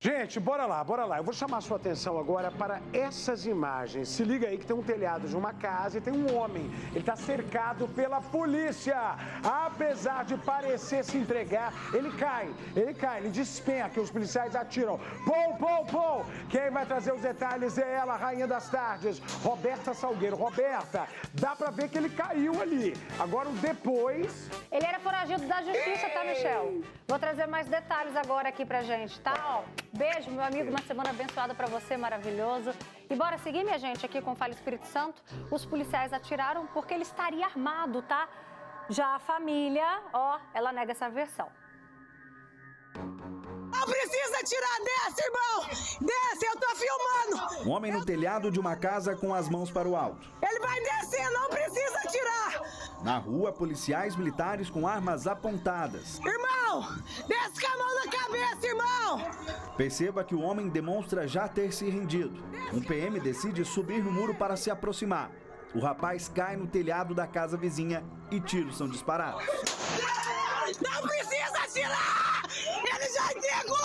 Gente, bora lá. Eu vou chamar a sua atenção agora para essas imagens. Se liga aí que tem um telhado de uma casa e tem um homem. Ele está cercado pela polícia. Apesar de parecer se entregar, ele cai, ele despenca, os policiais atiram. Pou! Quem vai trazer os detalhes é ela, a rainha das tardes, Roberta Salgueiro. Roberta, dá para ver que ele caiu ali. Agora, depois... Ele era foragido da justiça, tá, Michel? Vou trazer mais detalhes agora aqui pra gente, tá? Ó, beijo, meu amigo, uma semana abençoada pra você, maravilhoso. E bora seguir, minha gente, aqui com o Fala Espírito Santo. Os policiais atiraram porque ele estaria armado, tá? Já a família, ó, ela nega essa versão. Não precisa tirar dessa, irmão! Desce, eu tô filmando! Um homem no telhado de uma casa com as mãos para o alto. Ele vai descer, não precisa tirar! Na rua, policiais militares com armas apontadas. Irmão, desce com a mão na cabeça, irmão! Perceba que o homem demonstra já ter se rendido. Um PM decide subir no muro para se aproximar. O rapaz cai no telhado da casa vizinha e tiros são disparados. Não precisa tirar! Ele já entregou!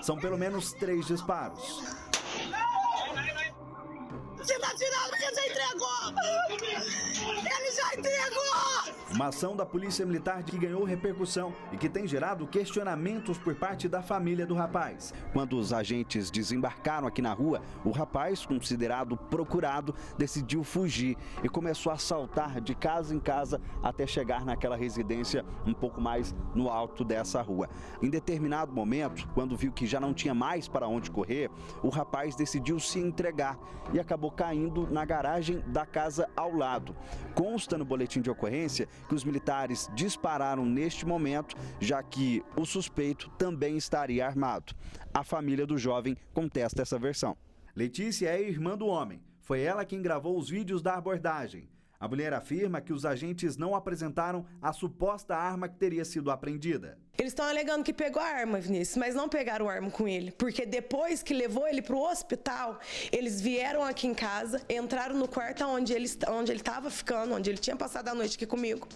São pelo menos 3 disparos. Você tá tirando porque já entregou! Ele já entregou! Uma ação da Polícia Militar que ganhou repercussão e que tem gerado questionamentos por parte da família do rapaz. Quando os agentes desembarcaram aqui na rua, o rapaz, considerado procurado, decidiu fugir e começou a saltar de casa em casa até chegar naquela residência um pouco mais no alto dessa rua. Em determinado momento, quando viu que já não tinha mais para onde correr, o rapaz decidiu se entregar e acabou caindo na garagem da casa ao lado. Consta no boletim de ocorrência que os militares dispararam neste momento, já que o suspeito também estaria armado. A família do jovem contesta essa versão. Letícia é a irmã do homem. Foi ela quem gravou os vídeos da abordagem. A mulher afirma que os agentes não apresentaram a suposta arma que teria sido apreendida. Eles estão alegando que pegou a arma, Vinícius, mas não pegaram a arma com ele. Porque depois que levou ele para o hospital, eles vieram aqui em casa, entraram no quarto onde ele estava ficando, onde ele tinha passado a noite aqui comigo.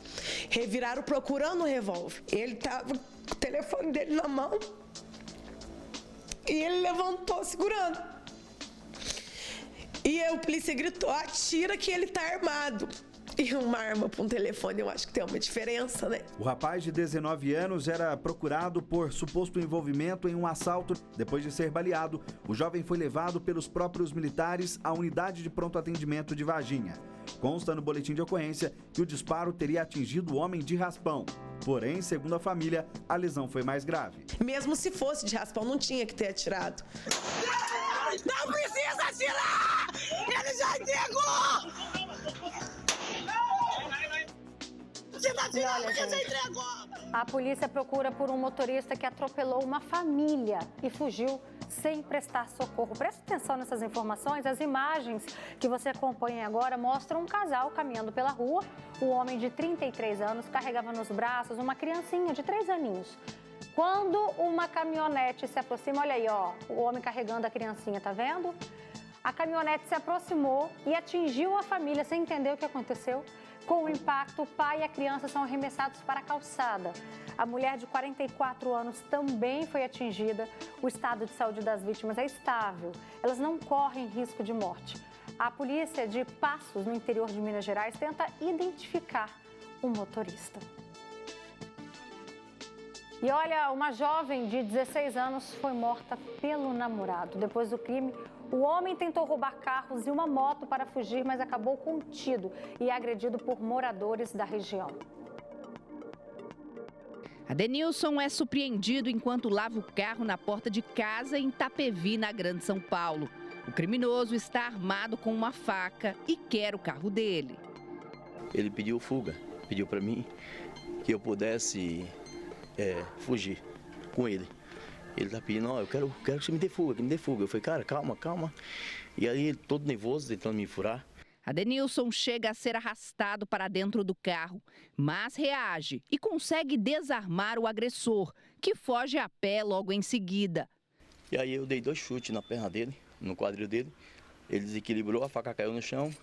Reviraram procurando o revólver. Ele estava com o telefone dele na mão e ele levantou segurando. E a polícia gritou, atira que ele está armado. E uma arma para um telefone, eu acho que tem uma diferença, né? O rapaz de 19 anos era procurado por suposto envolvimento em um assalto. Depois de ser baleado, o jovem foi levado pelos próprios militares à unidade de pronto atendimento de Varginha. Consta no boletim de ocorrência que o disparo teria atingido o homem de raspão. Porém, segundo a família, a lesão foi mais grave. Mesmo se fosse de raspão, não tinha que ter atirado. Não precisa atirar! Ele já entregou! Você tá tirando porque já entregou! A polícia procura por um motorista que atropelou uma família e fugiu sem prestar socorro. Preste atenção nessas informações. As imagens que você acompanha agora mostram um casal caminhando pela rua. O homem de 33 anos carregava nos braços uma criancinha de 3 aninhos. Quando uma caminhonete se aproxima, olha aí, ó, o homem carregando a criancinha, tá vendo? A caminhonete se aproximou e atingiu a família sem entender o que aconteceu. Com o impacto, o pai e a criança são arremessados para a calçada. A mulher de 44 anos também foi atingida. O estado de saúde das vítimas é estável. Elas não correm risco de morte. A polícia de Passos, no interior de Minas Gerais, tenta identificar o motorista. E olha, uma jovem de 16 anos foi morta pelo namorado. Depois do crime, o homem tentou roubar carros e uma moto para fugir, mas acabou contido e agredido por moradores da região. Adenilson é surpreendido enquanto lava o carro na porta de casa em Itapevi, na Grande São Paulo. O criminoso está armado com uma faca e quer o carro dele. Ele pediu fuga, pediu para mim que eu pudesse fugir com ele. Ele tá pedindo, eu quero que você me dê fuga, que me dê fuga. Eu falei, cara, calma. E aí, ele todo nervoso, tentando me furar. Adenilson chega a ser arrastado para dentro do carro, mas reage e consegue desarmar o agressor, que foge a pé logo em seguida. E aí eu dei 2 chutes na perna dele, no quadril dele. Ele desequilibrou, a faca caiu no chão.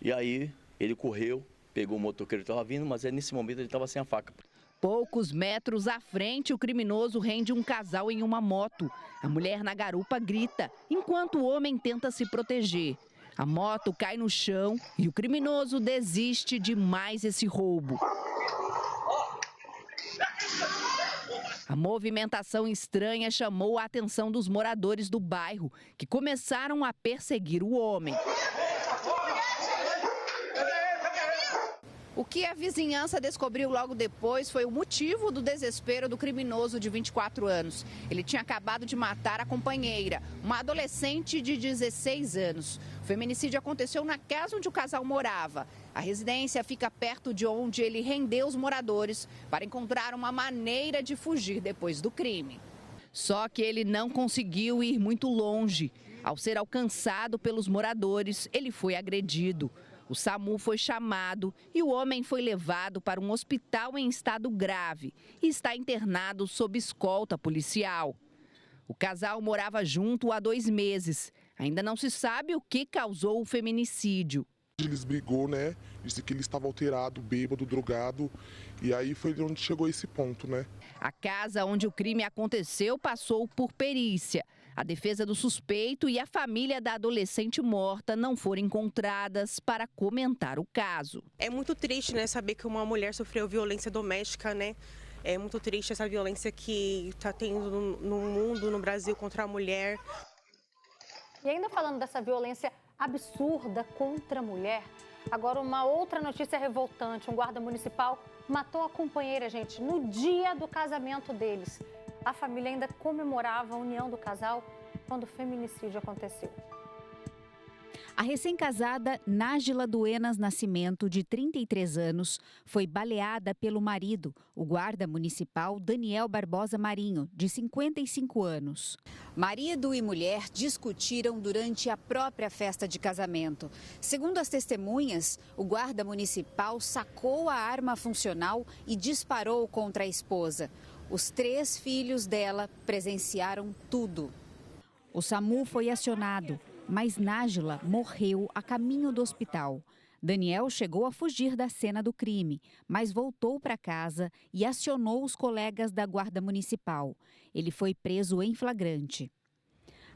E aí ele correu, pegou o motoqueiro que estava vindo, mas nesse momento ele estava sem a faca. Poucos metros à frente, o criminoso rende um casal em uma moto. A mulher na garupa grita, enquanto o homem tenta se proteger. A moto cai no chão e o criminoso desiste de mais esse roubo. A movimentação estranha chamou a atenção dos moradores do bairro, que começaram a perseguir o homem. O que a vizinhança descobriu logo depois foi o motivo do desespero do criminoso de 24 anos. Ele tinha acabado de matar a companheira, uma adolescente de 16 anos. O feminicídio aconteceu na casa onde o casal morava. A residência fica perto de onde ele rendeu os moradores para encontrar uma maneira de fugir depois do crime. Só que ele não conseguiu ir muito longe. Ao ser alcançado pelos moradores, ele foi agredido. O SAMU foi chamado e o homem foi levado para um hospital em estado grave e está internado sob escolta policial. O casal morava junto há 2 meses. Ainda não se sabe o que causou o feminicídio. Eles brigou, né? Disse que ele estava alterado, bêbado, drogado. E aí foi onde chegou esse ponto, né? A casa onde o crime aconteceu passou por perícia. A defesa do suspeito e a família da adolescente morta não foram encontradas para comentar o caso. É muito triste, né, saber que uma mulher sofreu violência doméstica, né? É muito triste essa violência que está tendo no mundo, no Brasil, contra a mulher. E ainda falando dessa violência absurda contra a mulher, agora uma outra notícia revoltante. Um guarda municipal matou a companheira, gente, no dia do casamento deles. A família ainda comemorava a união do casal quando o feminicídio aconteceu. A recém-casada Nájila Duenas Nascimento, de 33 anos, foi baleada pelo marido, o guarda municipal Daniel Barbosa Marinho, de 55 anos. Marido e mulher discutiram durante a própria festa de casamento. Segundo as testemunhas, o guarda municipal sacou a arma funcional e disparou contra a esposa. Os 3 filhos dela presenciaram tudo. O SAMU foi acionado, mas Nájila morreu a caminho do hospital. Daniel chegou a fugir da cena do crime, mas voltou para casa e acionou os colegas da Guarda Municipal. Ele foi preso em flagrante.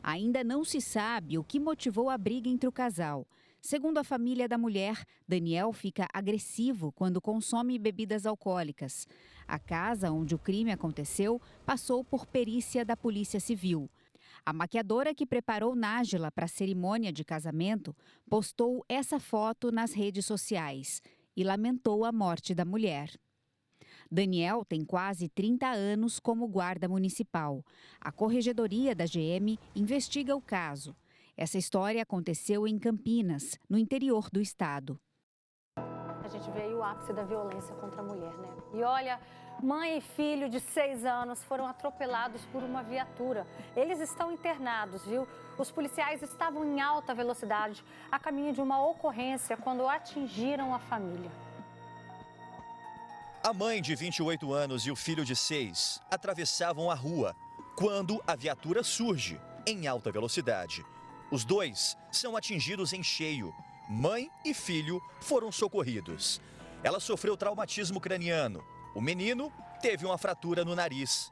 Ainda não se sabe o que motivou a briga entre o casal. Segundo a família da mulher, Daniel fica agressivo quando consome bebidas alcoólicas. A casa onde o crime aconteceu passou por perícia da Polícia Civil. A maquiadora que preparou Nájila para a cerimônia de casamento postou essa foto nas redes sociais e lamentou a morte da mulher. Daniel tem quase 30 anos como guarda municipal. A Corregedoria da GM investiga o caso. Essa história aconteceu em Campinas, no interior do estado. A gente vê aí o ápice da violência contra a mulher, né? E olha, mãe e filho de 6 anos foram atropelados por uma viatura. Eles estão internados, viu? Os policiais estavam em alta velocidade a caminho de uma ocorrência quando atingiram a família. A mãe de 28 anos e o filho de 6 atravessavam a rua quando a viatura surge em alta velocidade. Os 2 são atingidos em cheio. Mãe e filho foram socorridos. Ela sofreu traumatismo craniano. O menino teve uma fratura no nariz.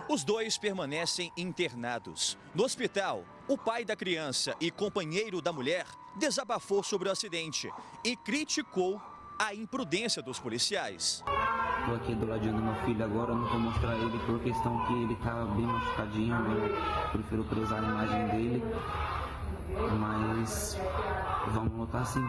Os 2 permanecem internados. No hospital, o pai da criança e companheiro da mulher desabafou sobre o acidente e criticou a imprudência dos policiais. Estou aqui do ladinho do meu filho agora, não vou mostrar ele por questão que ele está bem machucadinho, eu prefiro prezar a imagem dele. Mas vamos lutar sim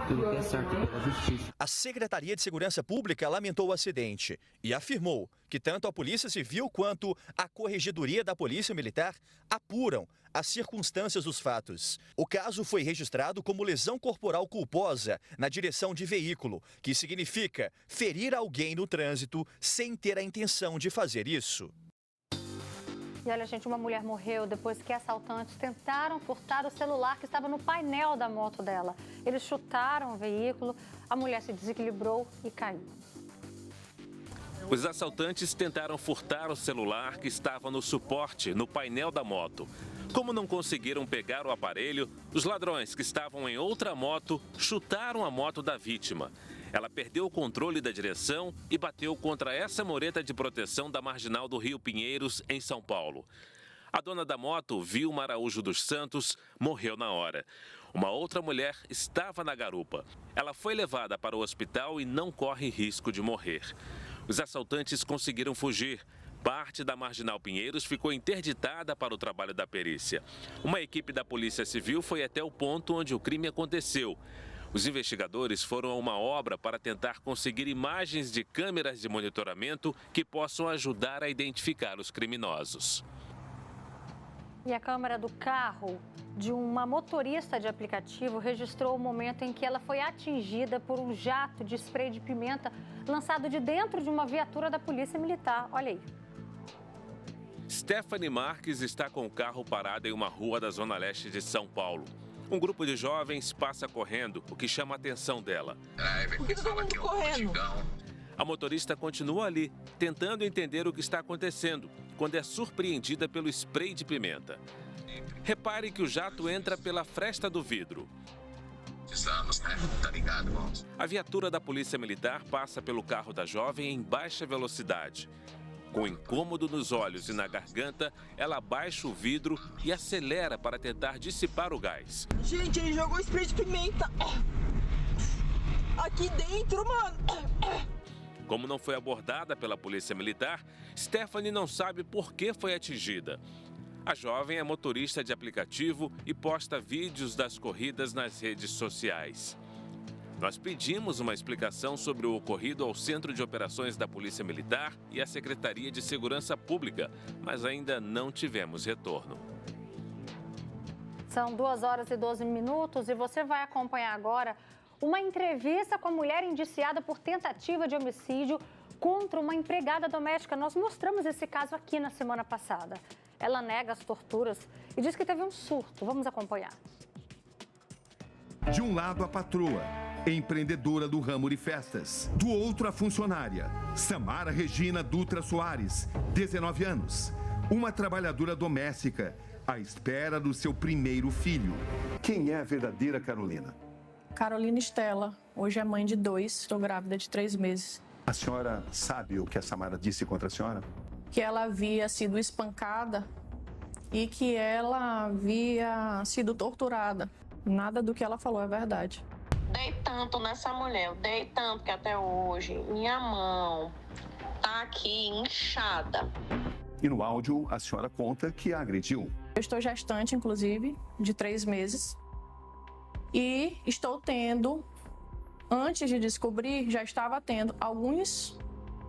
pelo que é certo, pela justiça. A Secretaria de Segurança Pública lamentou o acidente e afirmou que tanto a Polícia Civil quanto a Corregedoria da Polícia Militar apuram as circunstâncias dos fatos. O caso foi registrado como lesão corporal culposa na direção de veículo, que significa ferir alguém no trânsito sem ter a intenção de fazer isso. E olha, gente, uma mulher morreu depois que assaltantes tentaram furtar o celular que estava no painel da moto dela. Eles chutaram o veículo, a mulher se desequilibrou e caiu. Os assaltantes tentaram furtar o celular que estava no suporte, no painel da moto. Como não conseguiram pegar o aparelho, os ladrões que estavam em outra moto chutaram a moto da vítima. Ela perdeu o controle da direção e bateu contra essa mureta de proteção da marginal do Rio Pinheiros, em São Paulo. A dona da moto, Vilma Araújo dos Santos, morreu na hora. Uma outra mulher estava na garupa. Ela foi levada para o hospital e não corre risco de morrer. Os assaltantes conseguiram fugir. Parte da Marginal Pinheiros ficou interditada para o trabalho da perícia. Uma equipe da Polícia Civil foi até o ponto onde o crime aconteceu. Os investigadores foram a uma obra para tentar conseguir imagens de câmeras de monitoramento que possam ajudar a identificar os criminosos. E a câmera do carro de uma motorista de aplicativo registrou o momento em que ela foi atingida por um jato de spray de pimenta lançado de dentro de uma viatura da Polícia Militar. Olha aí. Stephanie Marques está com o carro parado em uma rua da Zona Leste de São Paulo. Um grupo de jovens passa correndo, o que chama a atenção dela. Por que todo mundo correndo? A motorista continua ali, tentando entender o que está acontecendo, quando é surpreendida pelo spray de pimenta. Repare que o jato entra pela fresta do vidro. Tá ligado, irmãos? A viatura da Polícia Militar passa pelo carro da jovem em baixa velocidade. Com incômodo nos olhos e na garganta, ela abaixa o vidro e acelera para tentar dissipar o gás. Gente, ele jogou spray de pimenta aqui dentro, mano. Como não foi abordada pela Polícia Militar, Stephanie não sabe por que foi atingida. A jovem é motorista de aplicativo e posta vídeos das corridas nas redes sociais. Nós pedimos uma explicação sobre o ocorrido ao Centro de Operações da Polícia Militar e à Secretaria de Segurança Pública, mas ainda não tivemos retorno. São 2h12 e você vai acompanhar agora uma entrevista com a mulher indiciada por tentativa de homicídio contra uma empregada doméstica. Nós mostramos esse caso aqui na semana passada. Ela nega as torturas e diz que teve um surto. Vamos acompanhar. De um lado, a patroa, empreendedora do ramo de festas. Do outro, a funcionária, Samara Regina Dutra Soares, 19 anos. Uma trabalhadora doméstica, à espera do seu primeiro filho. Quem é a verdadeira Carolina? Carolina Estela, hoje é mãe de 2, estou grávida de 3 meses. A senhora sabe o que a Samara disse contra a senhora? Que ela havia sido espancada e que ela havia sido torturada. Nada do que ela falou é verdade. Dei tanto nessa mulher, eu dei tanto que até hoje minha mão tá aqui inchada. E no áudio a senhora conta que a agrediu. Eu estou gestante, inclusive, de 3 meses. E estou tendo, antes de descobrir, já estava tendo alguns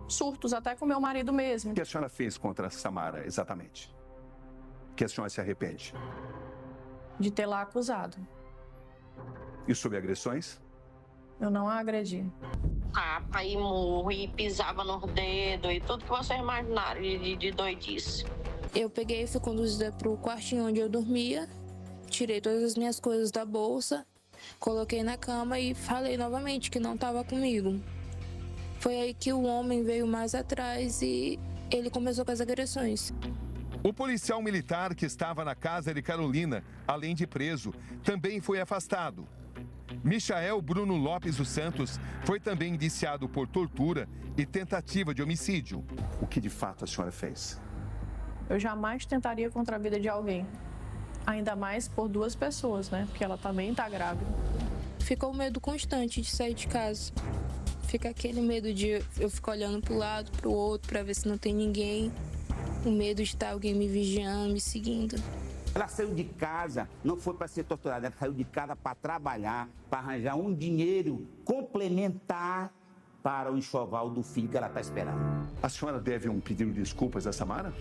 surtos, até com meu marido mesmo. O que a senhora fez contra a Samara, exatamente? Que a senhora se arrepende? De ter lá acusado. E sobre agressões? Eu não a agredi. Capa e murro e pisava nos dedos e tudo que vocês imaginaram de doidice. Eu peguei e fui conduzida para o quartinho onde eu dormia, tirei todas as minhas coisas da bolsa, coloquei na cama e falei novamente que não estava comigo. Foi aí que o homem veio mais atrás e ele começou com as agressões. O policial militar que estava na casa de Carolina, além de preso, também foi afastado. Michael Bruno Lopes dos Santos foi também indiciado por tortura e tentativa de homicídio. O que de fato a senhora fez? Eu jamais tentaria contra a vida de alguém. Ainda mais por 2 pessoas, né? Porque ela também está grávida. Ficou um medo constante de sair de casa. Fica aquele medo de eu ficar olhando para o lado, para o outro, para ver se não tem ninguém. O medo de estar alguém me vigiando, me seguindo. Ela saiu de casa, não foi para ser torturada, ela saiu de casa para trabalhar, para arranjar um dinheiro complementar para o enxoval do filho que ela está esperando. A senhora deve um pedido de desculpas a Samara?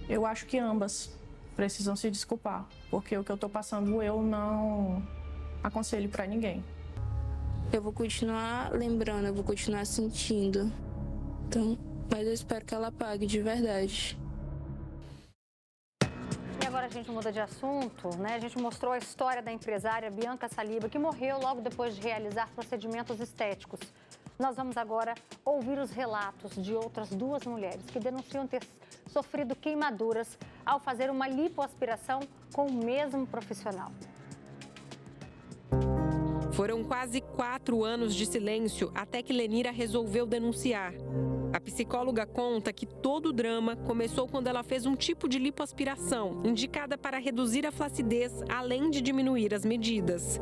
Eu acho que ambas precisam se desculpar, porque o que eu estou passando eu não aconselho para ninguém. Eu vou continuar lembrando, eu vou continuar sentindo. Então, mas eu espero que ela pague de verdade. E agora a gente muda de assunto, né? A gente mostrou a história da empresária Bianca Saliba, que morreu logo depois de realizar procedimentos estéticos. Nós vamos agora ouvir os relatos de outras 2 mulheres que denunciam ter sofrido queimaduras ao fazer uma lipoaspiração com o mesmo profissional. Foram quase 4 anos de silêncio até que Lenira resolveu denunciar. A psicóloga conta que todo o drama começou quando ela fez um tipo de lipoaspiração, indicada para reduzir a flacidez, além de diminuir as medidas.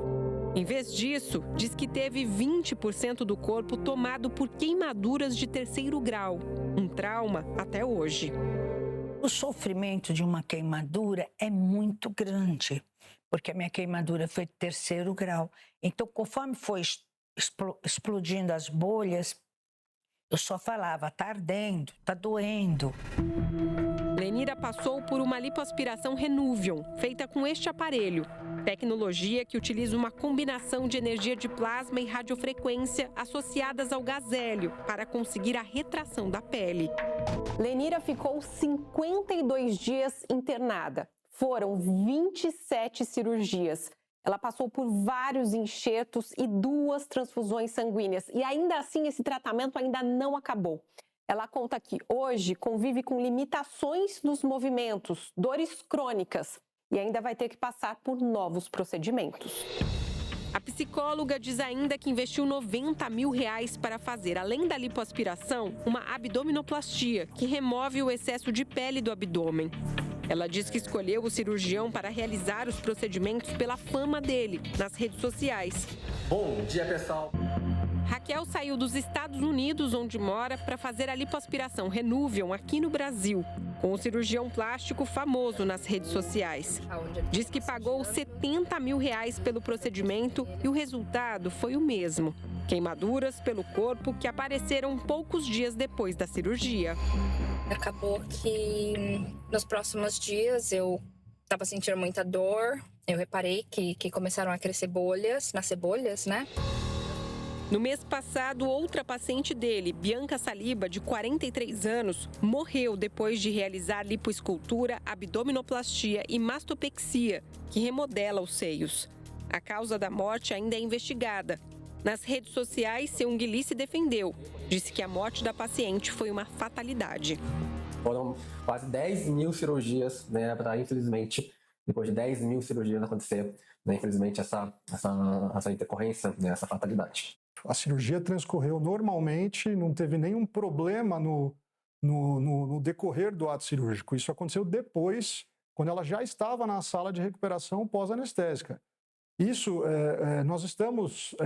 Em vez disso, diz que teve 20% do corpo tomado por queimaduras de 3º grau, um trauma até hoje. O sofrimento de uma queimadura é muito grande, porque a minha queimadura foi de 3º grau. Então, conforme foi explodindo as bolhas, eu só falava, tá ardendo, tá doendo. Lenira passou por uma lipoaspiração Renuvion, feita com este aparelho. Tecnologia que utiliza uma combinação de energia de plasma e radiofrequência associadas ao gás hélio para conseguir a retração da pele. Lenira ficou 52 dias internada. Foram 27 cirurgias. Ela passou por vários enxertos e 2 transfusões sanguíneas. E ainda assim, esse tratamento ainda não acabou. Ela conta que hoje convive com limitações nos movimentos, dores crônicas e ainda vai ter que passar por novos procedimentos. A psicóloga diz ainda que investiu R$90 mil para fazer, além da lipoaspiração, uma abdominoplastia, que remove o excesso de pele do abdômen. Ela diz que escolheu o cirurgião para realizar os procedimentos pela fama dele nas redes sociais. Bom dia, pessoal! Raquel saiu dos Estados Unidos, onde mora, para fazer a lipoaspiração Renuvion aqui no Brasil, com um cirurgião plástico famoso nas redes sociais. Diz que pagou R$70 mil pelo procedimento e o resultado foi o mesmo. Queimaduras pelo corpo que apareceram poucos dias depois da cirurgia. Acabou que nos próximos dias eu estava sentindo muita dor. Eu reparei que começaram a crescer bolhas, nascer bolhas, né? No mês passado, outra paciente dele, Bianca Saliba, de 43 anos, morreu depois de realizar lipoescultura, abdominoplastia e mastopexia, que remodela os seios. A causa da morte ainda é investigada. Nas redes sociais, Seung-Lee se defendeu. Disse que a morte da paciente foi uma fatalidade. Foram quase 10 mil cirurgias, né, para, infelizmente, depois de 10 mil cirurgias acontecer, né, infelizmente, essa intercorrência, né, essa fatalidade. A cirurgia transcorreu normalmente, não teve nenhum problema no decorrer do ato cirúrgico. Isso aconteceu depois, quando ela já estava na sala de recuperação pós-anestésica. Isso, nós estamos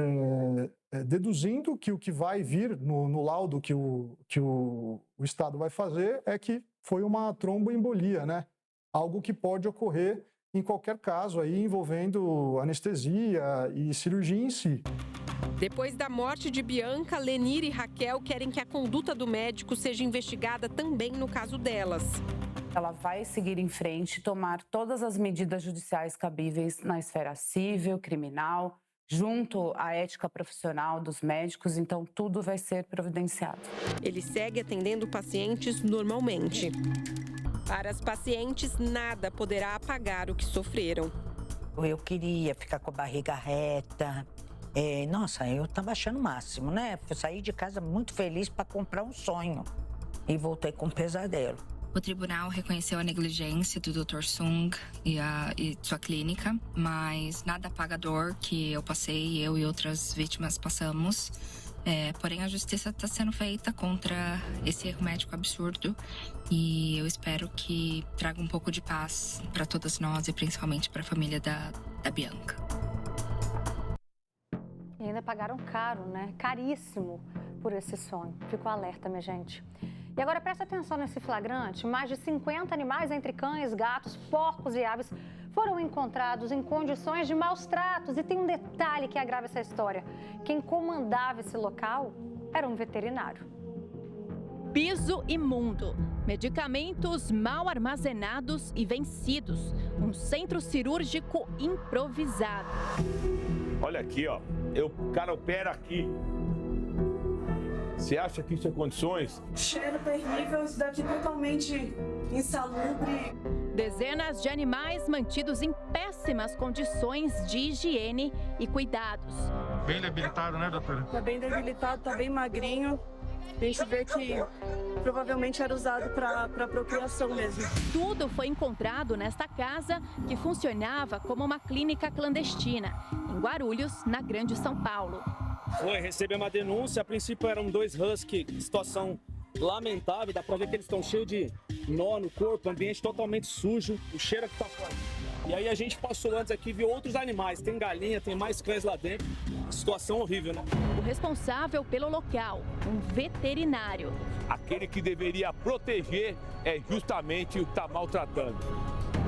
deduzindo que o que vai vir no laudo que o Estado vai fazer é que foi uma tromboembolia, né? Algo que pode ocorrer em qualquer caso aí envolvendo anestesia e cirurgia em si. Depois da morte de Bianca, Lenira e Raquel querem que a conduta do médico seja investigada também no caso delas. Ela vai seguir em frente, tomar todas as medidas judiciais cabíveis na esfera civil, criminal, junto à ética profissional dos médicos, então tudo vai ser providenciado. Ele segue atendendo pacientes normalmente. Para as pacientes, nada poderá apagar o que sofreram. Eu queria ficar com a barriga reta. Nossa, eu estava achando o máximo, né? Eu saí de casa muito feliz para comprar um sonho e voltei com um pesadelo. O tribunal reconheceu a negligência do Dr. Sung e sua clínica, mas nada apaga a dor que eu passei, eu e outras vítimas passamos. Porém, a justiça está sendo feita contra esse erro médico absurdo e eu espero que traga um pouco de paz para todas nós e principalmente para a família da Bianca. E ainda pagaram caro, né? Caríssimo por esse sonho. Fico alerta, minha gente. E agora presta atenção nesse flagrante. Mais de 50 animais, entre cães, gatos, porcos e aves, foram encontrados em condições de maus tratos. E tem um detalhe que agrava essa história. Quem comandava esse local era um veterinário. Piso imundo, medicamentos mal armazenados e vencidos. Um centro cirúrgico improvisado. Olha aqui, ó. O cara opera aqui. Você acha que isso é condições? Cheiro terrível, isso daqui totalmente insalubre. Dezenas de animais mantidos em péssimas condições de higiene e cuidados. Bem debilitado, né, doutora? Tá bem debilitado, tá bem magrinho. A gente vê que provavelmente era usado para procriação mesmo. Tudo foi encontrado nesta casa que funcionava como uma clínica clandestina, em Guarulhos, na Grande São Paulo. Recebemos uma denúncia, a princípio eram 2 husky, situação lamentável, dá pra ver que eles estão cheios de nó no corpo, ambiente totalmente sujo, o cheiro que tá forte. E aí a gente passou antes aqui e viu outros animais, tem galinha, tem mais cães lá dentro, situação horrível, né? O responsável pelo local, um veterinário. Aquele que deveria proteger é justamente o que está maltratando.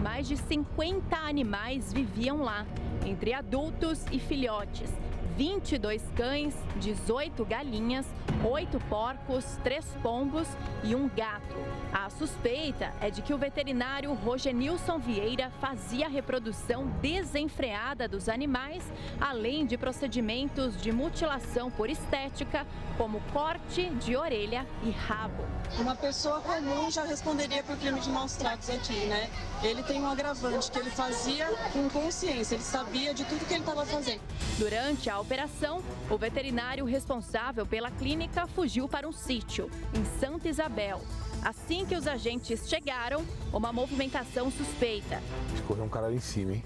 Mais de 50 animais viviam lá, entre adultos e filhotes. 22 cães, 18 galinhas, 8 porcos, 3 pombos e um gato. A suspeita é de que o veterinário Rogenilson Vieira fazia a reprodução desenfreada dos animais, além de procedimentos de mutilação por estética, como corte de orelha e rabo. Uma pessoa comum já responderia por crime de maus tratos aqui, né? Ele tem um agravante que ele fazia com consciência, ele sabia de tudo que ele estava fazendo. Durante a operação, o veterinário responsável pela clínica fugiu para um sítio, em Santa Isabel. Assim que os agentes chegaram, uma movimentação suspeita. Escorreu um cara ali em cima, hein?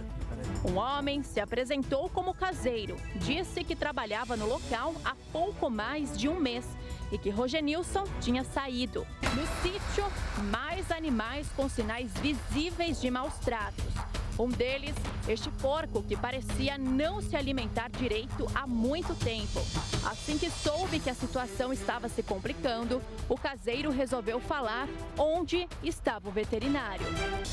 Um homem se apresentou como caseiro, disse que trabalhava no local há pouco mais de um mês e que Rogenilson tinha saído. No sítio, mais animais com sinais visíveis de maus tratos. Um deles, este porco que parecia não se alimentar direito há muito tempo. Assim que soube que a situação estava se complicando, o caseiro resolveu falar onde estava o veterinário.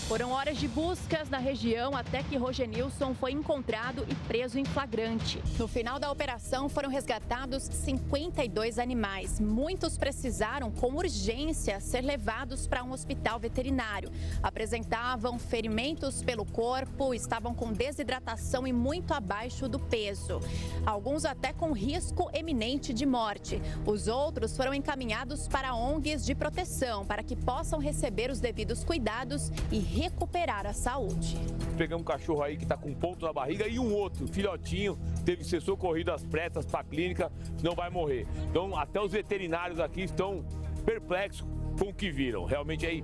Foram horas de buscas na região até que Rogenilson foi encontrado e preso em flagrante. No final da operação foram resgatados 52 animais. Muitos precisaram, com urgência, ser levados para um hospital veterinário. Apresentavam ferimentos pelo corpo, estavam com desidratação e muito abaixo do peso. Alguns até com risco eminente de morte. Os outros foram encaminhados para ONGs de proteção, para que possam receber os devidos cuidados e recuperar a saúde. Pegamos um cachorro aí que está com ponto na barriga e um outro, filhotinho, teve que ser socorrido às pressas para a clínica, não vai morrer. Então, até os veterinários aqui estão perplexos com o que viram. Realmente aí,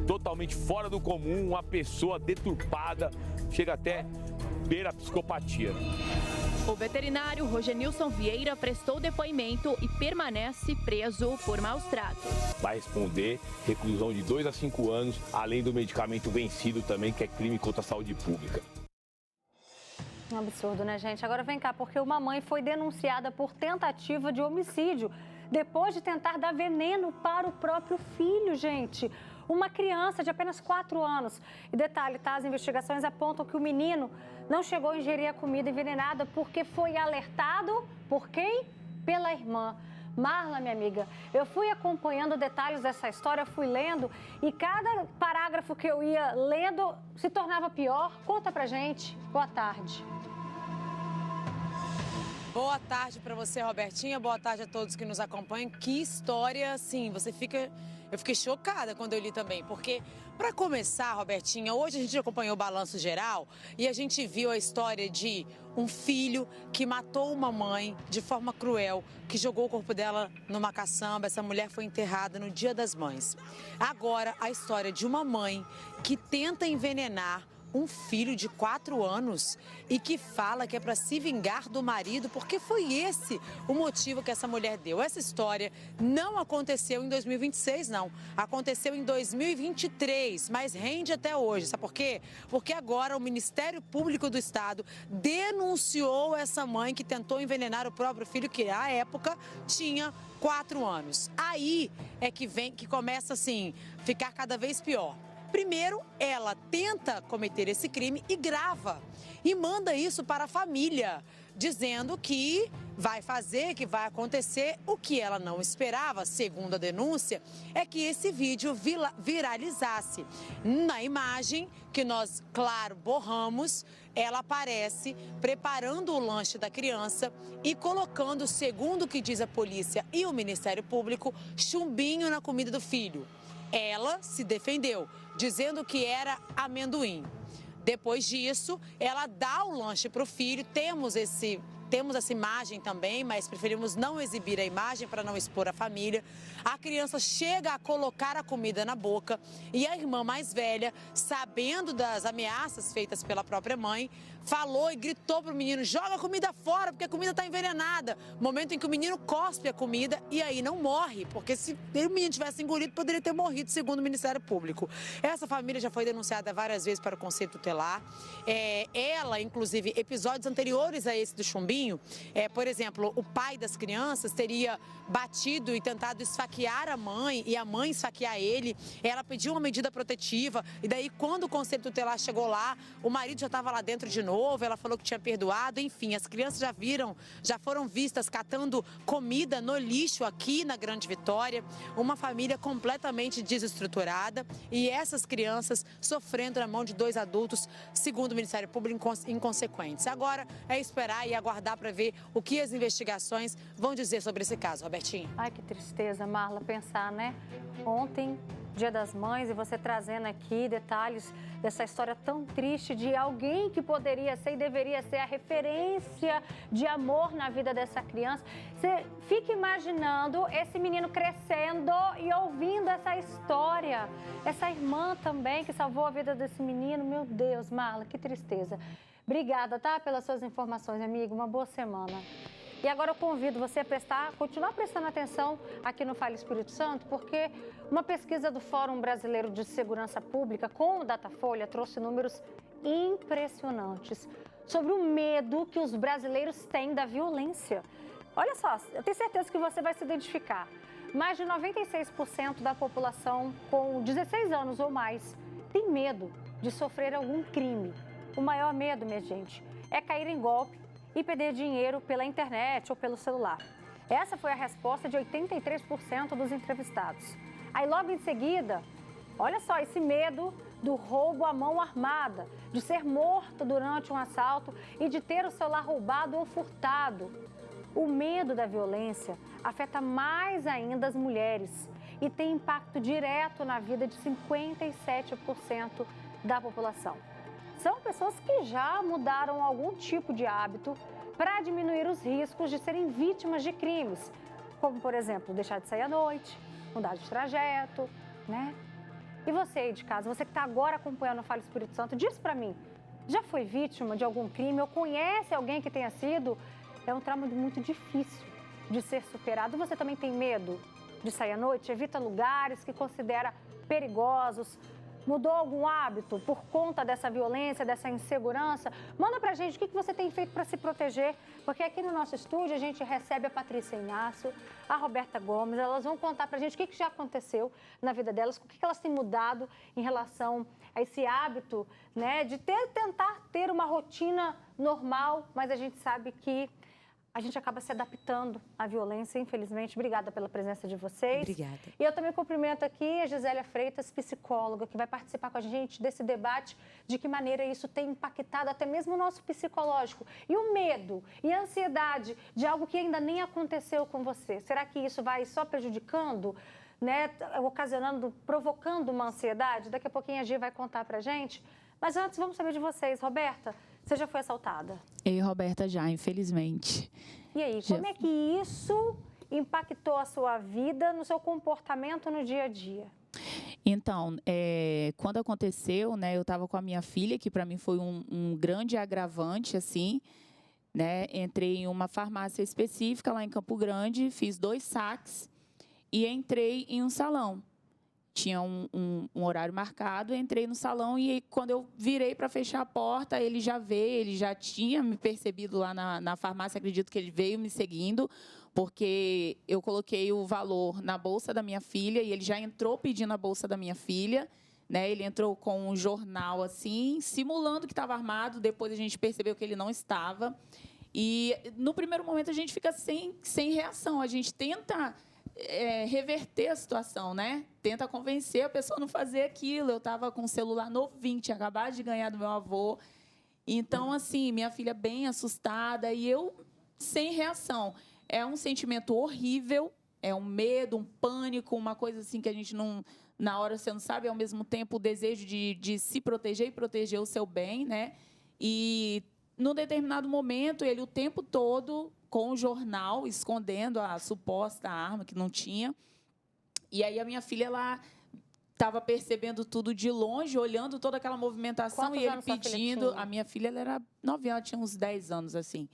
totalmente fora do comum, uma pessoa deturpada, chega até beira a psicopatia. O veterinário Rogenilson Vieira prestou depoimento e permanece preso por maus tratos. Vai responder reclusão de 2 a 5 anos, além do medicamento vencido também, que é crime contra a saúde pública. Um absurdo, né, gente? Agora vem cá, porque uma mãe foi denunciada por tentativa de homicídio depois de tentar dar veneno para o próprio filho, gente. Uma criança de apenas 4 anos. E detalhe, tá? As investigações apontam que o menino não chegou a ingerir a comida envenenada porque foi alertado por quem? Pela irmã. Marla, minha amiga, eu fui acompanhando detalhes dessa história, fui lendo e cada parágrafo que eu ia lendo se tornava pior. Conta pra gente. Boa tarde. Boa tarde para você, Robertinha. Boa tarde a todos que nos acompanham. Que história, assim, eu fiquei chocada quando eu li também, porque, para começar, Robertinha, hoje a gente acompanhou o balanço geral e a gente viu a história de um filho que matou uma mãe de forma cruel, que jogou o corpo dela numa caçamba. Essa mulher foi enterrada no Dia das Mães. Agora, a história de uma mãe que tenta envenenar um filho de 4 anos e que fala que é para se vingar do marido, porque foi esse o motivo que essa mulher deu. Essa história não aconteceu em 2026, não. Aconteceu em 2023, mas rende até hoje. Sabe por quê? Porque agora o Ministério Público do Estado denunciou essa mãe que tentou envenenar o próprio filho, que à época tinha 4 anos. Aí é que começa assim, ficar cada vez pior. Primeiro, ela tenta cometer esse crime e grava. E manda isso para a família, dizendo que vai fazer, que vai acontecer. O que ela não esperava, segundo a denúncia, é que esse vídeo viralizasse. Na imagem, que nós, claro, borramos, ela aparece preparando o lanche da criança e colocando, segundo o que diz a polícia e o Ministério Público, chumbinho na comida do filho. Ela se defendeu, dizendo que era amendoim. Depois disso, ela dá o lanche para o filho. Temos esse temos essa imagem também, mas preferimos não exibir a imagem para não expor a família. A criança chega a colocar a comida na boca e a irmã mais velha, sabendo das ameaças feitas pela própria mãe, falou e gritou para o menino: joga a comida fora porque a comida está envenenada. Momento em que o menino cospe a comida e aí não morre, porque se o menino tivesse engolido, poderia ter morrido, segundo o Ministério Público. Essa família já foi denunciada várias vezes para o Conselho Tutelar. Ela, inclusive, episódios anteriores a esse do chumbinho, por exemplo, o pai das crianças teria batido e tentado esfaquear a mãe e a mãe esfaquear ele. Ela pediu uma medida protetiva e daí, quando o Conselho Tutelar chegou lá, o marido já estava lá dentro de novo, ela falou que tinha perdoado. Enfim, as crianças já foram vistas catando comida no lixo aqui na Grande Vitória. Uma família completamente desestruturada e essas crianças sofrendo na mão de 2 adultos, segundo o Ministério Público, inconsequentes. Agora é esperar e aguardar para ver o que as investigações vão dizer sobre esse caso, Robertinho. Ai, que tristeza, Marla, pensar, né? Ontem, Dia das Mães, e você trazendo aqui detalhes dessa história tão triste de alguém que poderia ser e deveria ser a referência de amor na vida dessa criança. Você fica imaginando esse menino crescendo e ouvindo essa história. Essa irmã também que salvou a vida desse menino. Meu Deus, Marla, que tristeza. Obrigada, tá? Pelas suas informações, amigo. Uma boa semana. E agora eu convido você a continuar prestando atenção aqui no Fale Espírito Santo, porque uma pesquisa do Fórum Brasileiro de Segurança Pública com o Datafolha trouxe números impressionantes sobre o medo que os brasileiros têm da violência. Olha só, eu tenho certeza que você vai se identificar. Mais de 96% da população com 16 anos ou mais tem medo de sofrer algum crime. O maior medo, minha gente, é cair em golpe e perder dinheiro pela internet ou pelo celular. Essa foi a resposta de 83% dos entrevistados. Aí logo em seguida, olha só, esse medo do roubo à mão armada, de ser morto durante um assalto e de ter o celular roubado ou furtado. O medo da violência afeta mais ainda as mulheres e tem impacto direto na vida de 57% da população. São pessoas que já mudaram algum tipo de hábito para diminuir os riscos de serem vítimas de crimes, como, por exemplo, deixar de sair à noite, mudar de trajeto, né? E você aí de casa, você que está agora acompanhando o Fale Espírito Santo, diz para mim, já foi vítima de algum crime ou conhece alguém que tenha sido? É um trauma muito difícil de ser superado. Você também tem medo de sair à noite? Evita lugares que considera perigosos? Mudou algum hábito por conta dessa violência, dessa insegurança? Manda pra gente o que você tem feito para se proteger, porque aqui no nosso estúdio a gente recebe a Patrícia Inácio, a Roberta Gomes, elas vão contar pra gente o que já aconteceu na vida delas, o que elas têm mudado em relação a esse hábito, né, de tentar ter uma rotina normal, mas a gente sabe que a gente acaba se adaptando à violência, infelizmente. Obrigada pela presença de vocês. Obrigada. E eu também cumprimento aqui a Gisélia Freitas, psicóloga, que vai participar com a gente desse debate, de que maneira isso tem impactado até mesmo o nosso psicológico. E o medo e a ansiedade de algo que ainda nem aconteceu com você. Será que isso vai só prejudicando, né, ocasionando, provocando uma ansiedade? Daqui a pouquinho a Gi vai contar pra gente. Mas antes, vamos saber de vocês. Roberta, você já foi assaltada? Eu e Roberta já, infelizmente. E aí, como é que isso impactou a sua vida, no seu comportamento no dia a dia? Então, quando aconteceu, né, eu estava com a minha filha, que para mim foi um grande agravante, assim, né? Entrei em uma farmácia específica lá em Campo Grande, fiz 2 saques e entrei em um salão. Tinha um horário marcado, entrei no salão e quando eu virei para fechar a porta, ele já veio, ele já tinha me percebido lá na farmácia, acredito que ele veio me seguindo, porque eu coloquei o valor na bolsa da minha filha e ele já entrou pedindo a bolsa da minha filha, né? Ele entrou com um jornal assim, simulando que estava armado, depois a gente percebeu que ele não estava. E no primeiro momento a gente fica sem reação, a gente tenta reverter a situação, né? Tenta convencer a pessoa a não fazer aquilo. Eu estava com um celular novinho, tinha acabado de ganhar do meu avô. Então, assim, minha filha bem assustada e eu sem reação. É um sentimento horrível, é um medo, um pânico, uma coisa assim que a gente não... Na hora você não sabe, ao mesmo tempo o desejo de se proteger e proteger o seu bem, né? E num determinado momento, ele o tempo todo com o jornal, escondendo a suposta arma, que não tinha. E aí a minha filha, ela estava percebendo tudo de longe, olhando toda aquela movimentação. Quantos e ele anos sua filha pedindo... tinha? A minha filha, ela era novinha, ela tinha uns 10 anos, assim.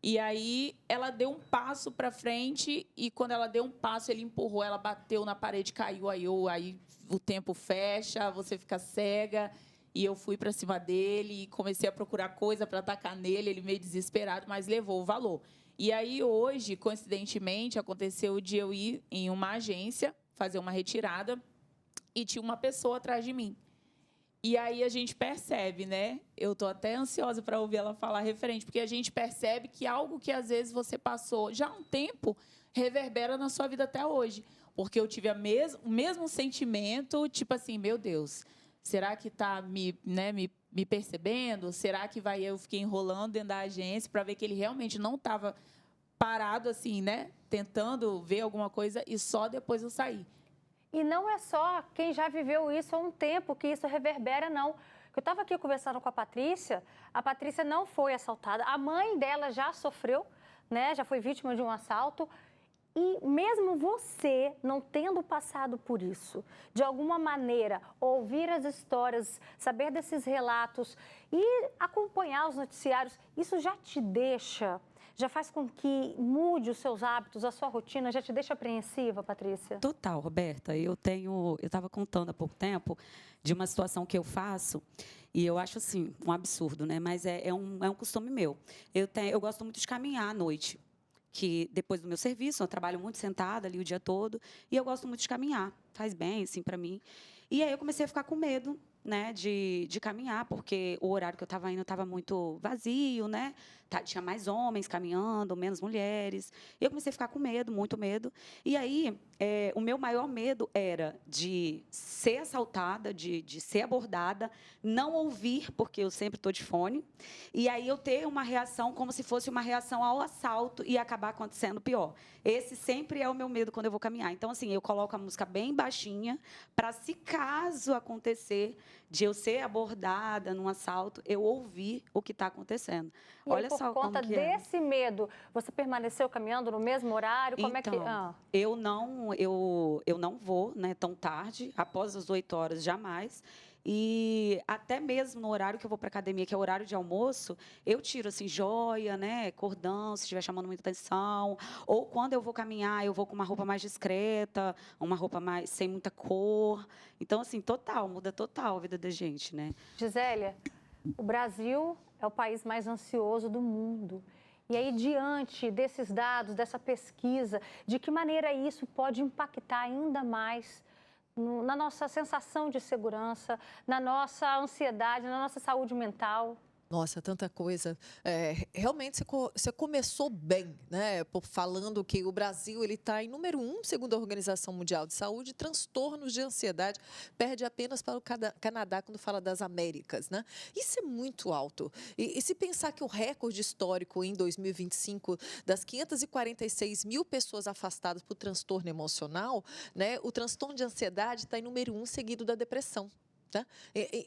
E aí ela deu um passo para frente e quando ela deu um passo, ele empurrou, ela bateu na parede, caiu, aí o tempo fecha, você fica cega. E eu fui para cima dele e comecei a procurar coisa para atacar nele, ele meio desesperado, mas levou o valor. E aí hoje, coincidentemente, aconteceu de eu ir em uma agência fazer uma retirada e tinha uma pessoa atrás de mim. E aí a gente percebe, né? Eu tô até ansiosa para ouvir ela falar referente, porque a gente percebe que algo que às vezes você passou já há um tempo reverbera na sua vida até hoje. Porque eu tive o mesmo sentimento, tipo assim, meu Deus, será que está me percebendo? Será que eu fiquei enrolando dentro da agência para ver que ele realmente não estava parado assim, né? Tentando ver alguma coisa e só depois eu saí. E não é só quem já viveu isso há um tempo que isso reverbera, não. Eu estava aqui conversando com a Patrícia não foi assaltada, a mãe dela já sofreu, né? Já foi vítima de um assalto. E mesmo você não tendo passado por isso, de alguma maneira, ouvir as histórias, saber desses relatos e acompanhar os noticiários, isso já te deixa, já faz com que mude os seus hábitos, a sua rotina, já te deixa apreensiva, Patrícia? Total, Roberta. Eu estava contando há pouco tempo de uma situação que eu faço e eu acho assim um absurdo, né? Mas é um costume meu. Eu gosto muito de caminhar à noite. Que depois do meu serviço, eu trabalho muito sentada ali o dia todo, e eu gosto muito de caminhar, faz bem, assim, para mim. E aí eu comecei a ficar com medo, né, de caminhar, porque o horário que eu estava indo estava muito vazio, né, tinha mais homens caminhando, menos mulheres, e eu comecei a ficar com medo, muito medo. E aí, o meu maior medo era de ser assaltada, de ser abordada, não ouvir, porque eu sempre estou de fone, e aí eu ter uma reação como se fosse uma reação ao assalto e acabar acontecendo pior. Esse sempre é o meu medo quando eu vou caminhar. Então, assim, eu coloco a música bem baixinha, para se caso acontecer de eu ser abordada num assalto, eu ouvir o que está acontecendo. E Olha aí, por só conta como que é. desse medo, você permaneceu caminhando no mesmo horário? Como é que... Eu não vou, né, tão tarde, após as 8 horas, jamais. E até mesmo no horário que eu vou para a academia, que é o horário de almoço, eu tiro assim joia, né, cordão, se estiver chamando muita atenção. Ou quando eu vou caminhar, eu vou com uma roupa mais discreta, uma roupa mais sem muita cor. Então, assim, muda total a vida da gente, né? Gisélia, o Brasil é o país mais ansioso do mundo. E aí, diante desses dados, dessa pesquisa, de que maneira isso pode impactar ainda mais na nossa sensação de segurança, na nossa ansiedade, na nossa saúde mental? Nossa, tanta coisa. Realmente você começou bem, né? Falando que o Brasil ele está em número 1, segundo a Organização Mundial de Saúde, transtornos de ansiedade, perde apenas para o Canadá quando fala das Américas, né? Isso é muito alto. E se pensar que o recorde histórico em 2025 das 546 mil pessoas afastadas por transtorno emocional, né? O transtorno de ansiedade está em número 1, seguido da depressão. Tá?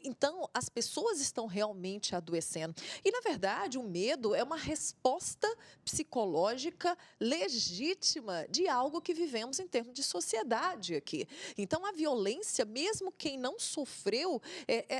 Então, as pessoas estão realmente adoecendo. E, na verdade, o medo é uma resposta psicológica legítima de algo que vivemos em termos de sociedade aqui. Então, a violência, mesmo quem não sofreu,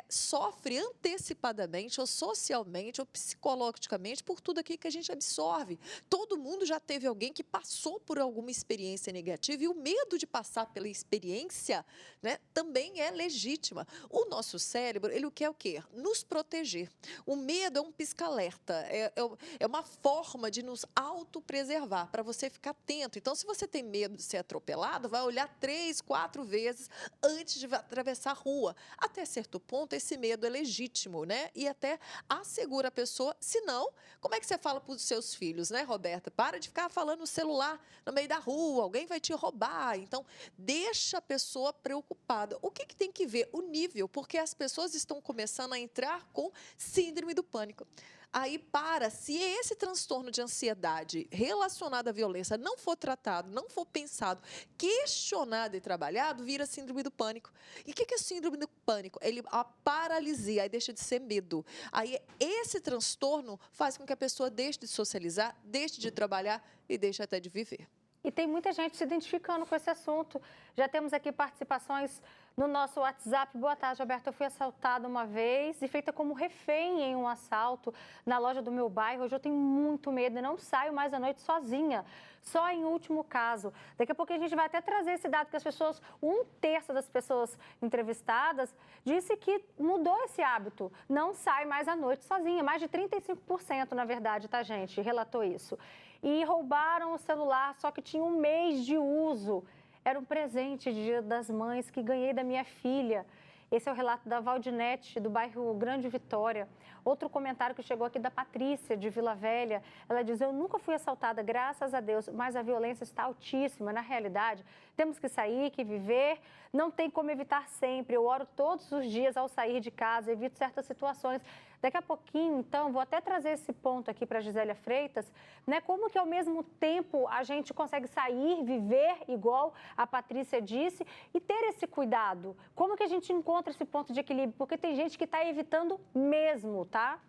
sofre antecipadamente, ou socialmente, ou psicologicamente, por tudo aquilo que a gente absorve. Todo mundo já teve alguém que passou por alguma experiência negativa e o medo de passar pela experiência, né, também é legítima. O nosso cérebro, ele quer o quê? Nos proteger. O medo é um pisca-alerta, é uma forma de nos autopreservar, para você ficar atento. Então, se você tem medo de ser atropelado, vai olhar 3, 4 vezes antes de atravessar a rua. Até certo ponto, esse medo é legítimo, né? E até assegura a pessoa, senão, como é que você fala para os seus filhos, né, Roberta? Para de ficar falando no celular no meio da rua, alguém vai te roubar. Então, deixa a pessoa preocupada. O que tem que ver? O nível, porque as pessoas estão começando a entrar com síndrome do pânico. Aí se esse transtorno de ansiedade relacionado à violência não for tratado, não for pensado, questionado e trabalhado, vira síndrome do pânico. E o que é síndrome do pânico? A paralisia, aí deixa de ser medo. Aí esse transtorno faz com que a pessoa deixe de socializar, deixe de trabalhar e deixe até de viver. E tem muita gente se identificando com esse assunto. Já temos aqui participações no nosso WhatsApp. Boa tarde, Roberto. Eu fui assaltada uma vez e feita como refém em um assalto na loja do meu bairro. Hoje eu tenho muito medo e não saio mais à noite sozinha. Só em último caso. Daqui a pouco a gente vai até trazer esse dado que as pessoas, 1/3 das pessoas entrevistadas, disse que mudou esse hábito. Não sai mais à noite sozinha. Mais de 35%, na verdade, tá, gente? Relatou isso. E roubaram o celular, só que tinha 1 mês de uso. Era um presente de Dia das Mães que ganhei da minha filha. Esse é o relato da Valdinete, do bairro Grande Vitória. Outro comentário que chegou aqui da Patrícia, de Vila Velha. Ela diz, eu nunca fui assaltada, graças a Deus, mas a violência está altíssima. Na realidade, temos que sair, que viver. Não tem como evitar sempre. Eu oro todos os dias ao sair de casa, evito certas situações. Daqui a pouquinho, então, vou até trazer esse ponto aqui para a Gisélia Freitas, né? Como que ao mesmo tempo a gente consegue sair, viver, igual a Patrícia disse, e ter esse cuidado? Como que a gente encontra esse ponto de equilíbrio? Porque tem gente que está evitando mesmo, tá?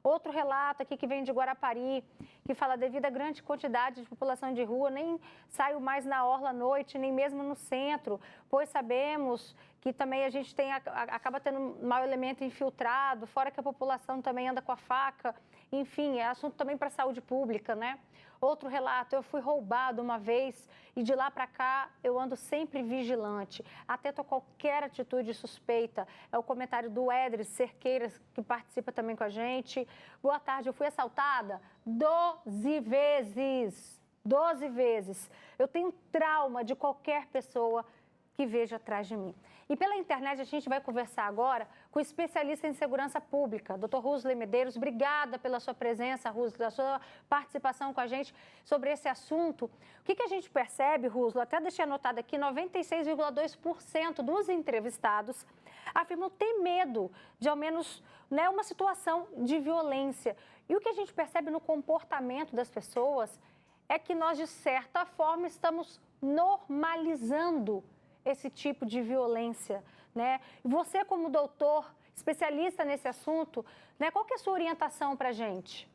Outro relato aqui que vem de Guarapari, que fala, devido à grande quantidade de população de rua, nem saio mais na orla à noite, nem mesmo no centro, pois sabemos que também a gente acaba tendo mau elemento infiltrado, fora que a população também anda com a faca, enfim, é assunto também para a saúde pública, né? Outro relato, eu fui roubado uma vez e de lá para cá eu ando sempre vigilante, atento a qualquer atitude suspeita. É o comentário do Edris Cerqueiras, que participa também com a gente. Boa tarde, eu fui assaltada 12 vezes. 12 vezes. Eu tenho trauma de qualquer pessoa que veja atrás de mim. E pela internet a gente vai conversar agora com o especialista em segurança pública, Dr. Rusley Medeiros. Obrigada pela sua presença, Rusley, da sua participação com a gente sobre esse assunto. O que a gente percebe, Rusley, até deixei anotado aqui, 96,2% dos entrevistados afirmam ter medo de ao menos, né, uma situação de violência. E o que a gente percebe no comportamento das pessoas é que nós, de certa forma, estamos normalizando esse tipo de violência, né? Você, como doutor, especialista nesse assunto, né, qual que é a sua orientação para a gente?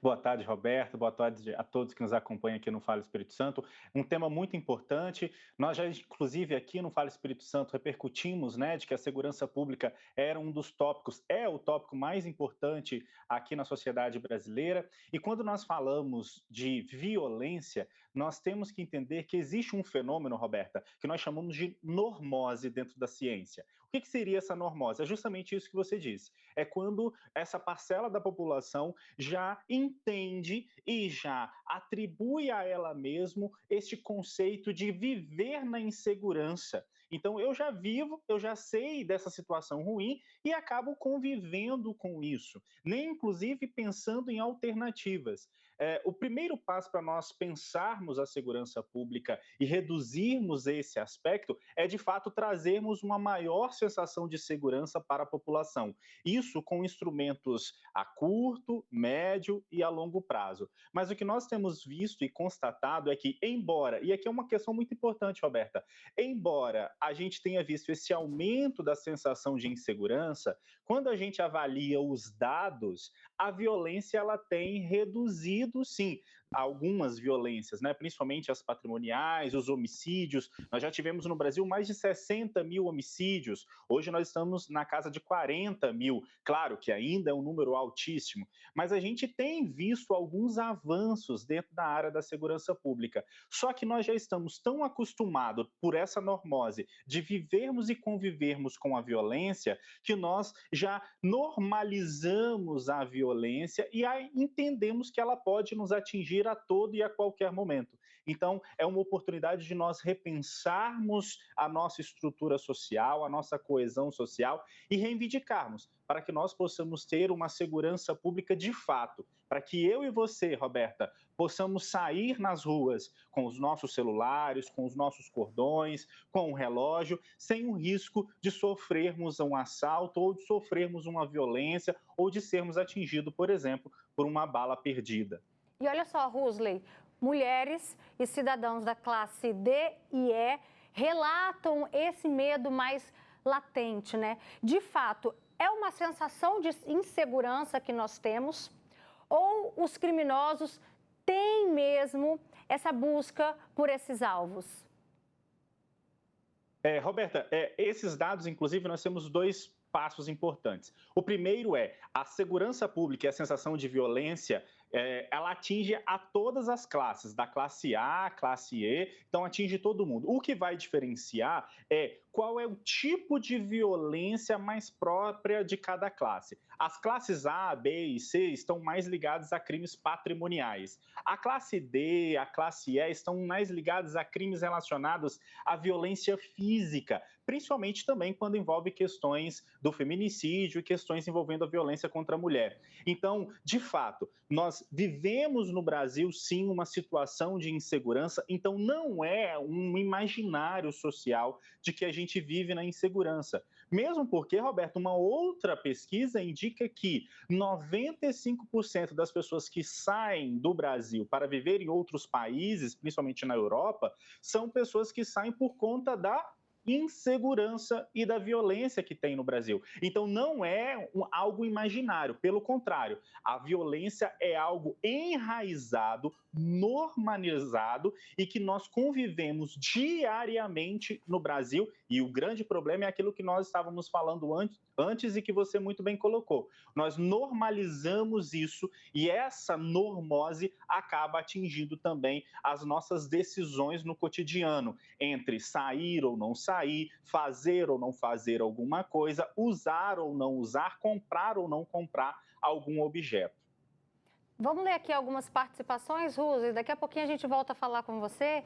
Boa tarde, Roberto. Boa tarde a todos que nos acompanham aqui no Fala Espírito Santo. Um tema muito importante. Nós já, inclusive, aqui no Fala Espírito Santo, repercutimos, né, de que a segurança pública era um dos tópicos, é o tópico mais importante aqui na sociedade brasileira. E quando nós falamos de violência, nós temos que entender que existe um fenômeno, Roberta, que nós chamamos de normose dentro da ciência. O que seria essa normose? É justamente isso que você disse. É quando essa parcela da população já entende e já atribui a ela mesmo este conceito de viver na insegurança. Então, eu já vivo, eu já sei dessa situação ruim e acabo convivendo com isso, nem inclusive pensando em alternativas. O primeiro passo para nós pensarmos a segurança pública e reduzirmos esse aspecto é, de fato, trazermos uma maior sensação de segurança para a população. Isso com instrumentos a curto, médio e a longo prazo. Mas o que nós temos visto e constatado é que, embora, e aqui é uma questão muito importante, Roberta, embora a gente tenha visto esse aumento da sensação de insegurança, quando a gente avalia os dados, a violência ela tem reduzido, sim, algumas violências, né? Principalmente as patrimoniais, os homicídios. Nós já tivemos no Brasil mais de 60 mil homicídios. Hoje nós estamos na casa de 40 mil. Claro que ainda é um número altíssimo, mas a gente tem visto alguns avanços dentro da área da segurança pública. Só que nós já estamos tão acostumados por essa normose de vivermos e convivermos com a violência que nós já normalizamos a violência e entendemos que ela pode nos atingir a todo e a qualquer momento. Então, é uma oportunidade de nós repensarmos a nossa estrutura social, a nossa coesão social e reivindicarmos para que nós possamos ter uma segurança pública de fato, para que eu e você, Roberta, possamos sair nas ruas com os nossos celulares, com os nossos cordões, com o relógio, sem o risco de sofrermos um assalto ou de sofrermos uma violência ou de sermos atingidos, por exemplo, por uma bala perdida. E olha só, Rusley, mulheres e cidadãos da classe D e E relatam esse medo mais latente, né? De fato, é uma sensação de insegurança que nós temos ou os criminosos têm mesmo essa busca por esses alvos? Roberta, esses dados, inclusive, nós temos 2 passos importantes. O primeiro é a segurança pública e a sensação de violência, ela atinge a todas as classes, da classe A, classe E, então atinge todo mundo. O que vai diferenciar é qual é o tipo de violência mais própria de cada classe. As classes A, B e C estão mais ligadas a crimes patrimoniais. A classe D, a classe E estão mais ligadas a crimes relacionados à violência física, principalmente também quando envolve questões do feminicídio e questões envolvendo a violência contra a mulher. Então, de fato, nós vivemos no Brasil, sim, uma situação de insegurança, então não é um imaginário social de que a gente vive na insegurança. Mesmo porque, Roberto, uma outra pesquisa indica que 95% das pessoas que saem do Brasil para viver em outros países, principalmente na Europa, são pessoas que saem por conta da insegurança e da violência que tem no Brasil. Então, não é algo imaginário, pelo contrário, a violência é algo enraizado, normalizado e que nós convivemos diariamente no Brasil, e o grande problema é aquilo que nós estávamos falando antes e que você muito bem colocou. Nós normalizamos isso e essa normose acaba atingindo também as nossas decisões no cotidiano, entre sair ou não sair, fazer ou não fazer alguma coisa, usar ou não usar, comprar ou não comprar algum objeto. Vamos ler aqui algumas participações, Ruzi. Daqui a pouquinho a gente volta a falar com você.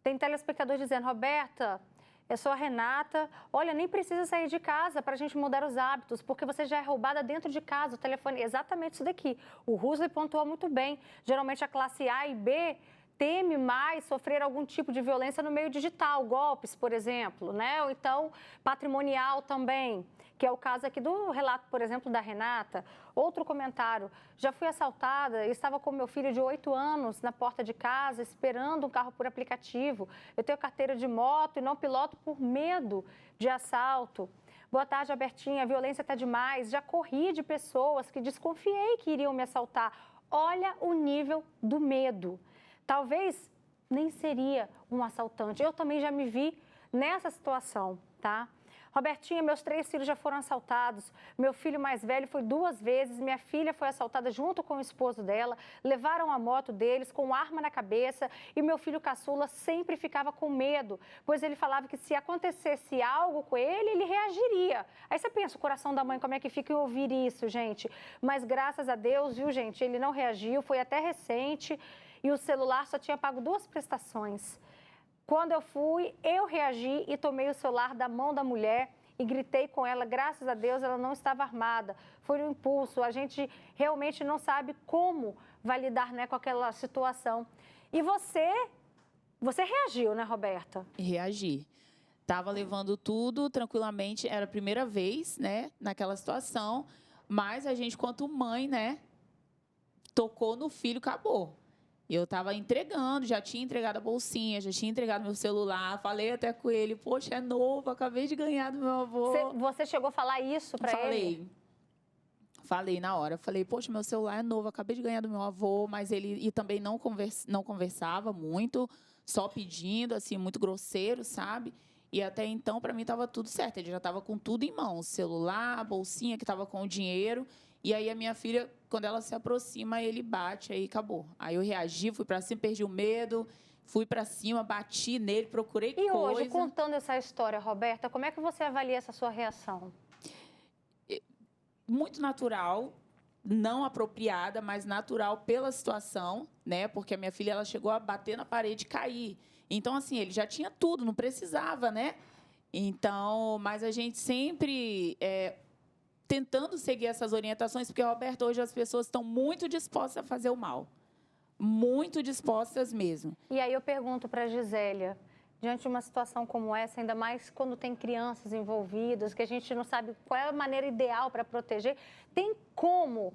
Tem telespectador dizendo, Roberta, eu sou a Renata. Olha, nem precisa sair de casa para a gente mudar os hábitos, porque você já é roubada dentro de casa, o telefone. Exatamente isso daqui. O Ruzi pontuou muito bem. Geralmente a classe A e B teme mais sofrer algum tipo de violência no meio digital, golpes, por exemplo, né? Ou então patrimonial também, que é o caso aqui do relato, por exemplo, da Renata. Outro comentário, já fui assaltada, estava com meu filho de 8 anos na porta de casa, esperando um carro por aplicativo. Eu tenho carteira de moto e não piloto por medo de assalto. Boa tarde, Albertinha, a violência está demais, já corri de pessoas que desconfiei que iriam me assaltar. Olha o nível do medo. Talvez nem seria um assaltante. Eu também já me vi nessa situação, tá? Robertinha, meus 3 filhos já foram assaltados. Meu filho mais velho foi 2 vezes. Minha filha foi assaltada junto com o esposo dela. Levaram a moto deles com arma na cabeça. E meu filho caçula sempre ficava com medo, pois ele falava que se acontecesse algo com ele, ele reagiria. Aí você pensa, o coração da mãe, como é que fica em ouvir isso, gente? Mas graças a Deus, viu, gente? Ele não reagiu, foi até recente. E o celular só tinha pago 2 prestações. Quando eu fui, eu reagi e tomei o celular da mão da mulher e gritei com ela. Graças a Deus, ela não estava armada. Foi um impulso. A gente realmente não sabe como vai lidar, né, com aquela situação. E você reagiu, né, Roberta? Reagi. Estava levando tudo tranquilamente. Era a primeira vez, né, naquela situação. Mas a gente, quanto mãe, né, tocou no filho, acabou. Eu estava entregando, já tinha entregado a bolsinha, já tinha entregado meu celular, falei até com ele, poxa, é novo, acabei de ganhar do meu avô. Você chegou a falar isso para ele? Falei na hora, falei, poxa, meu celular é novo, acabei de ganhar do meu avô, mas ele também não conversava muito, só pedindo, assim, muito grosseiro, sabe? E até então, para mim, estava tudo certo, ele já estava com tudo em mãos, celular, a bolsinha que estava com o dinheiro. E aí a minha filha, quando ela se aproxima, ele bate, aí acabou. Aí eu reagi, fui para cima, perdi o medo, fui para cima, bati nele, procurei coisa. E hoje, contando essa história, Roberta, como é que você avalia essa sua reação? Muito natural, não apropriada, mas natural pela situação, né? Porque a minha filha ela chegou a bater na parede e cair. Então, assim, ele já tinha tudo, não precisava, né? Então, mas a gente sempre tentando seguir essas orientações, porque, Roberto, hoje as pessoas estão muito dispostas a fazer o mal. Muito dispostas mesmo. E aí eu pergunto para a Gisélia, diante de uma situação como essa, ainda mais quando tem crianças envolvidas, que a gente não sabe qual é a maneira ideal para proteger, tem como,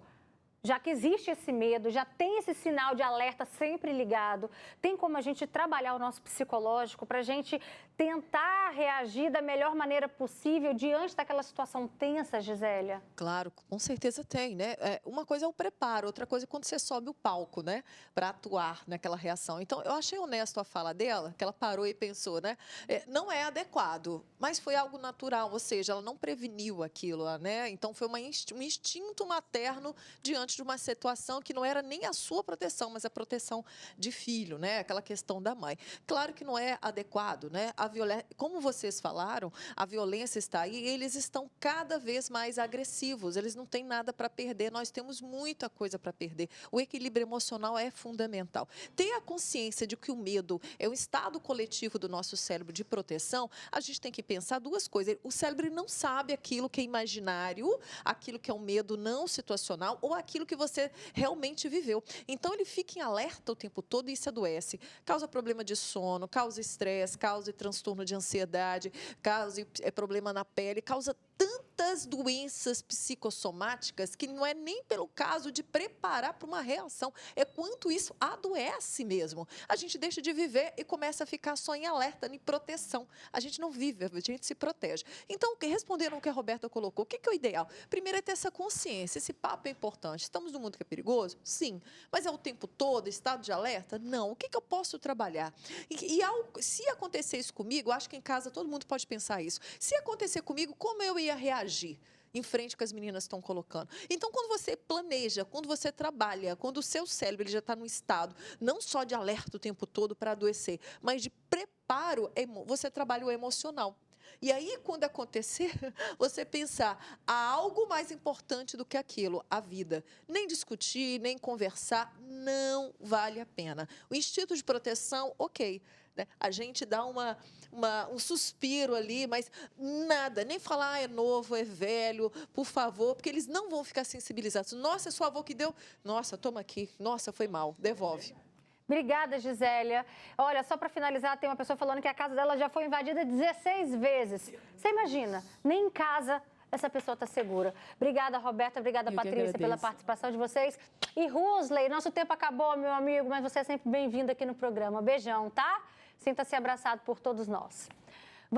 já que existe esse medo, já tem esse sinal de alerta sempre ligado, tem como a gente trabalhar o nosso psicológico para a gente tentar reagir da melhor maneira possível diante daquela situação tensa, Gisélia? Claro, com certeza tem, né? Uma coisa é o preparo, outra coisa é quando você sobe o palco, né? Para atuar naquela reação. Então, eu achei honesto a fala dela, que ela parou e pensou, né? Não é adequado, mas foi algo natural, ou seja, ela não preveniu aquilo, né? Então, foi um instinto materno diante de uma situação que não era nem a sua proteção, mas a proteção de filho, né? Aquela questão da mãe. Claro que não é adequado, né? Como vocês falaram, a violência está aí, eles estão cada vez mais agressivos, eles não têm nada para perder, nós temos muita coisa para perder. O equilíbrio emocional é fundamental. Ter a consciência de que o medo é um estado coletivo do nosso cérebro de proteção, a gente tem que pensar duas coisas. O cérebro não sabe aquilo que é imaginário, aquilo que é um medo não situacional ou aquilo que você realmente viveu. Então, ele fica em alerta o tempo todo e isso adoece. Causa problema de sono, causa estresse, causa transtorno de ansiedade, causa problema na pele, causa tantas doenças psicossomáticas que não é nem pelo caso de preparar para uma reação, é quanto isso adoece mesmo. A gente deixa de viver e começa a ficar só em alerta, em proteção. A gente não vive, a gente se protege. Então, respondendo o que a Roberta colocou, o que é o ideal? Primeiro é ter essa consciência, esse papo é importante. Estamos num mundo que é perigoso? Sim. Mas é o tempo todo, estado de alerta? Não. O que eu posso trabalhar? Se acontecer isso comigo, acho que em casa todo mundo pode pensar isso. Se acontecer comigo, como eu ia reagir em frente ao que as meninas estão colocando? Então, quando você planeja, quando você trabalha, quando o seu cérebro ele já está num estado não só de alerta o tempo todo para adoecer, mas de preparo, você trabalha o emocional. E aí, quando acontecer, você pensar, há algo mais importante do que aquilo, a vida. Nem discutir, nem conversar, não vale a pena. O instinto de proteção, ok, né? A gente dá um suspiro ali, mas nada, nem falar é novo, é velho, por favor, porque eles não vão ficar sensibilizados. Nossa, é sua avó que deu? Nossa, toma aqui. Nossa, foi mal, devolve. Obrigada, Gisélia. Olha, só para finalizar, tem uma pessoa falando que a casa dela já foi invadida 16 vezes. Você imagina, nem em casa essa pessoa está segura. Obrigada, Roberta. Obrigada, Patrícia, pela participação de vocês. E Rusley, nosso tempo acabou, meu amigo, mas você é sempre bem-vindo aqui no programa. Beijão, tá? Sinta-se abraçado por todos nós.